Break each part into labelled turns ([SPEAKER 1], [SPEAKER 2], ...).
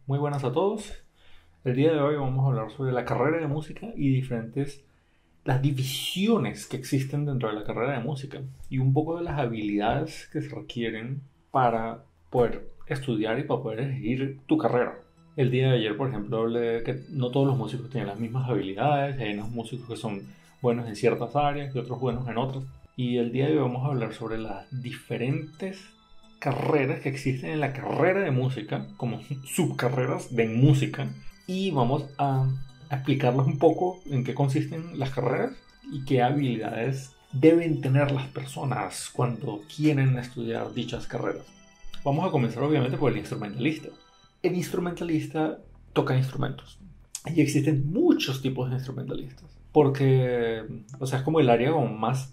[SPEAKER 1] Muy buenas a todos. El día de hoy vamos a hablar sobre la carrera de música y las divisiones que existen dentro de la carrera de música y un poco de las habilidades que se requieren para poder estudiar y para poder elegir tu carrera. El día de ayer, por ejemplo, hablé de que no todos los músicos tienen las mismas habilidades, hay unos músicos que son buenos en ciertas áreas y otros buenos en otras. Y el día de hoy vamos a hablar sobre las diferentes carreras que existen en la carrera de música, como subcarreras de música, y vamos a explicarles un poco en qué consisten las carreras y qué habilidades deben tener las personas cuando quieren estudiar dichas carreras. Vamos a comenzar obviamente por el instrumentalista. El instrumentalista toca instrumentos y existen muchos tipos de instrumentalistas porque, es como el área como más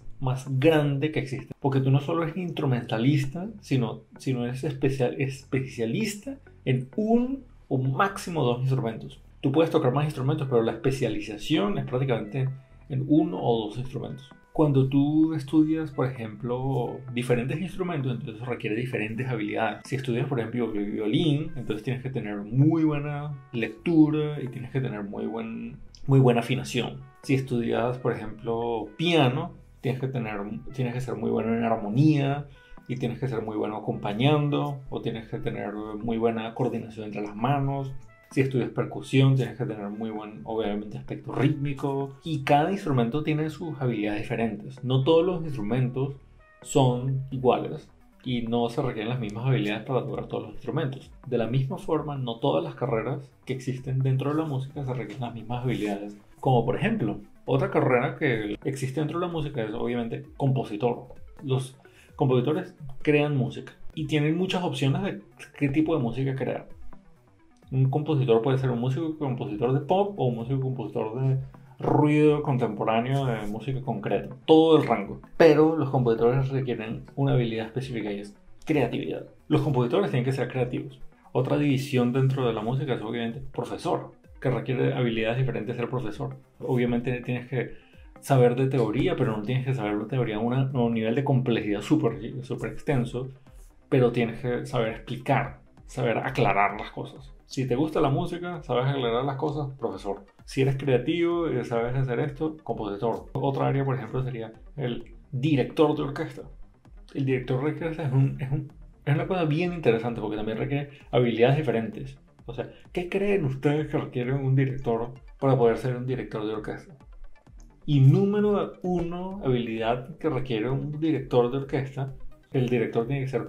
[SPEAKER 1] grande que existe. Porque tú no solo eres instrumentalista, sino eres especialista en un o máximo dos instrumentos. Tú puedes tocar más instrumentos, pero la especialización es prácticamente en uno o dos instrumentos. Cuando tú estudias, por ejemplo, diferentes instrumentos, entonces eso requiere diferentes habilidades. Si estudias, por ejemplo, violín, entonces tienes que tener muy buena lectura y tienes que tener muy buena afinación. Si estudias, por ejemplo, piano, tienes que ser muy bueno en armonía y tienes que ser muy bueno acompañando, o tienes que tener muy buena coordinación entre las manos. Si estudias percusión, tienes que tener muy buen, obviamente, aspecto rítmico. Y cada instrumento tiene sus habilidades diferentes. No todos los instrumentos son iguales y no se requieren las mismas habilidades para tocar todos los instrumentos. De la misma forma, no todas las carreras que existen dentro de la música se requieren las mismas habilidades. Como por ejemplo, otra carrera que existe dentro de la música es obviamente compositor. Los compositores crean música y tienen muchas opciones de qué tipo de música crear. Un compositor puede ser un músico compositor de pop o un músico compositor de ruido contemporáneo, de música concreta, todo el rango. Pero los compositores requieren una habilidad específica y es creatividad. Los compositores tienen que ser creativos. Otra división dentro de la música es obviamente profesor, que requiere habilidades diferentes de ser profesor. Obviamente tienes que saber de teoría, pero no tienes que saber de teoría a un nivel de complejidad súper extenso, pero tienes que saber explicar, saber aclarar las cosas. Si te gusta la música, sabes aclarar las cosas, profesor. Si eres creativo y sabes hacer esto, compositor. Otra área, por ejemplo, sería el director de orquesta. El director de orquesta es una cosa bien interesante porque también requiere habilidades diferentes. O sea, ¿qué creen ustedes que requiere un director para poder ser un director de orquesta? Y número uno, habilidad que requiere un director de orquesta, el director tiene que ser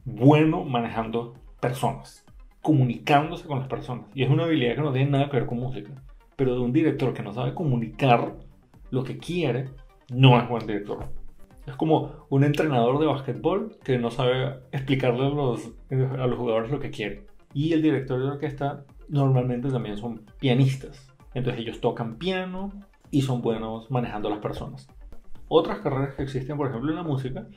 [SPEAKER 1] bueno manejando personas, comunicándose con las personas. Y es una habilidad que no tiene nada que ver con música. Pero de un director que no sabe comunicar lo que quiere, no es buen director. Es como un entrenador de básquetbol que no sabe explicarle a los jugadores lo que quiere. Y el director de orquesta normalmente también son pianistas. Entonces ellos tocan piano y son buenos manejando a las personas. Otras carreras que existen, por ejemplo, en la música,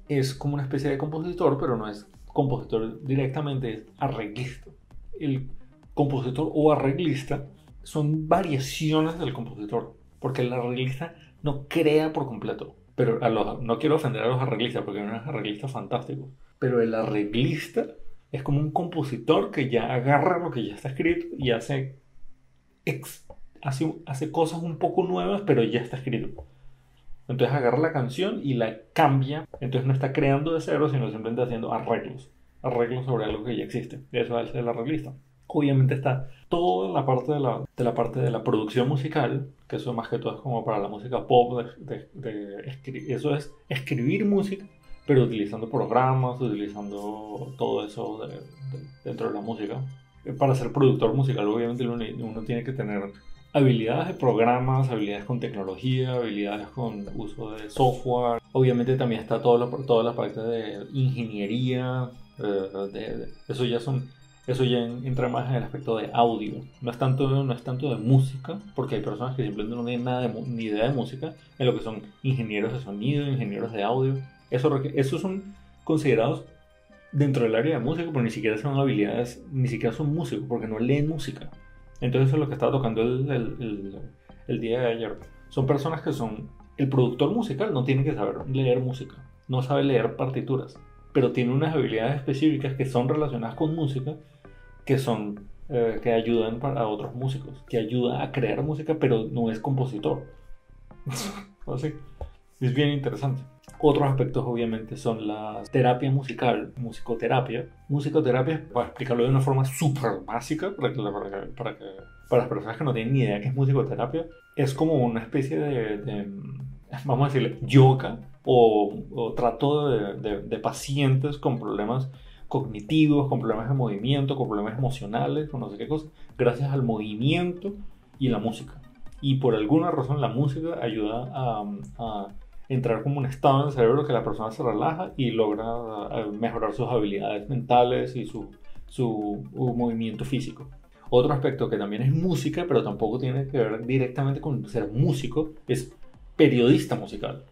[SPEAKER 1] es como una especie de compositor, pero no es compositor directamente, es arreglista. El compositor o arreglista son variaciones del compositor, porque el arreglista no crea por completo. Pero no quiero ofender a los arreglistas, porque hay unos arreglistas fantásticos, pero el arreglista es como un compositor que ya agarra lo que ya está escrito y hace cosas un poco nuevas, pero ya está escrito. Entonces agarra la canción y la cambia. Entonces no está creando de cero, sino simplemente haciendo arreglos sobre algo que ya existe. Eso es el arreglista. Obviamente está toda la parte de la producción musical, que eso más que todo es como para la música pop, eso es escribir música, pero utilizando programas, utilizando todo eso dentro de la música. Para ser productor musical, obviamente uno tiene que tener habilidades de programas, habilidades con tecnología, habilidades con uso de software. Obviamente también está toda la parte de ingeniería. Eso ya entra más en el aspecto de audio. No es tanto de música, porque hay personas que simplemente no tienen ni idea de música, en lo que son ingenieros de sonido, ingenieros de audio. Esos son considerados dentro del área de música, pero ni siquiera son habilidades, ni siquiera son músicos, porque no leen música. Entonces eso es lo que estaba tocando el día de ayer. Son personas que son... El productor musical no tiene que saber leer música, no sabe leer partituras, pero tiene unas habilidades específicas que son relacionadas con música que son que ayudan a otros músicos, que ayuda a crear música, pero no es compositor. Así. Es bien interesante. Otros aspectos obviamente son la terapia musical, musicoterapia. Musicoterapia, para explicarlo de una forma súper básica, para las personas que no tienen ni idea qué es musicoterapia, es como una especie vamos a decirle, yoga o trato de pacientes con problemas cognitivos, con problemas de movimiento, con problemas emocionales, con no sé qué cosa, gracias al movimiento y la música. Y por alguna razón la música ayuda a entrar como un estado en el cerebro que la persona se relaja y logra mejorar sus habilidades mentales y su movimiento físico. Otro aspecto que también es música, pero tampoco tiene que ver directamente con ser músico, es periodista musical.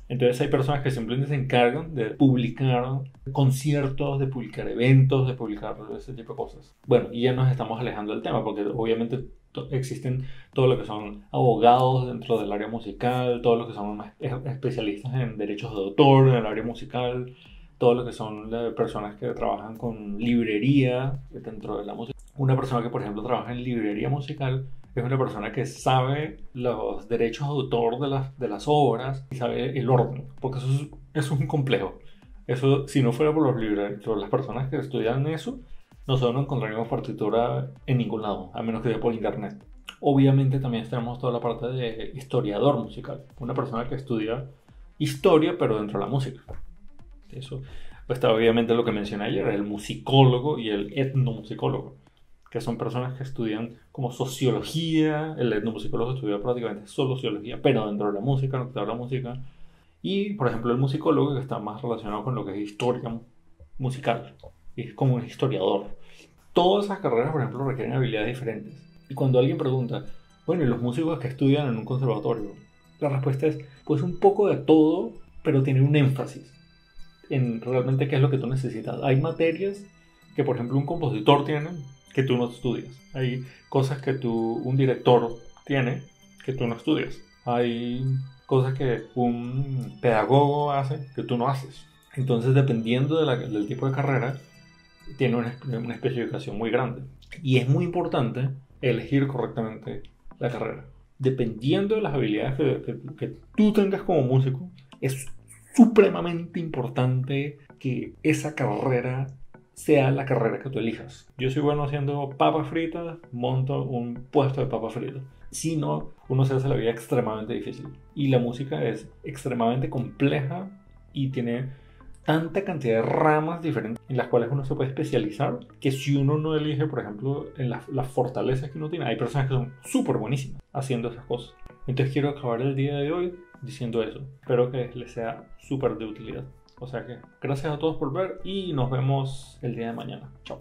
[SPEAKER 1] Entonces hay personas que simplemente se encargan de publicar conciertos, de publicar eventos, de publicar ese tipo de cosas. Bueno, y ya nos estamos alejando del tema porque obviamente existen todo lo que son abogados dentro del área musical, todo lo que son especialistas en derechos de autor en el área musical, todo lo que son personas que trabajan con librería dentro de la música. Una persona que por ejemplo trabaja en librería musical es una persona que sabe los derechos de autor de las obras y sabe el orden, porque eso es un complejo. Eso, si no fuera por los libreros, por las personas que estudian eso, nosotros no encontraríamos partitura en ningún lado, a menos que sea por internet. Obviamente también tenemos toda la parte de historiador musical, una persona que estudia historia pero dentro de la música. Eso está obviamente lo que mencioné ayer, el musicólogo y el etnomusicólogo, que son personas que estudian como sociología. El etnomusicólogo estudia prácticamente solo sociología, pero dentro de la música, no de la música. Y, por ejemplo, el musicólogo, que está más relacionado con lo que es historia musical, es como un historiador. Todas esas carreras, por ejemplo, requieren habilidades diferentes. Y cuando alguien pregunta, bueno, ¿y los músicos que estudian en un conservatorio? La respuesta es, pues un poco de todo, pero tiene un énfasis en realmente qué es lo que tú necesitas. Hay materias que, por ejemplo, un compositor tiene que tú no estudias. Hay cosas que un director tiene que tú no estudias. Hay cosas que un pedagogo hace que tú no haces. Entonces, dependiendo del tipo de carrera, tiene una especificación muy grande. Y es muy importante elegir correctamente la carrera. Dependiendo de las habilidades que tú tengas como músico, es supremamente importante que esa carrera sea la carrera que tú elijas. Yo soy bueno haciendo papas fritas, monto un puesto de papas fritas. Si no, uno se hace la vida extremadamente difícil. Y la música es extremadamente compleja y tiene tanta cantidad de ramas diferentes en las cuales uno se puede especializar, que si uno no elige, por ejemplo, en las fortalezas que uno tiene, hay personas que son súper buenísimas haciendo esas cosas. Entonces quiero acabar el día de hoy diciendo eso. Espero que les sea súper de utilidad. O sea que gracias a todos por ver y nos vemos el día de mañana. Chao.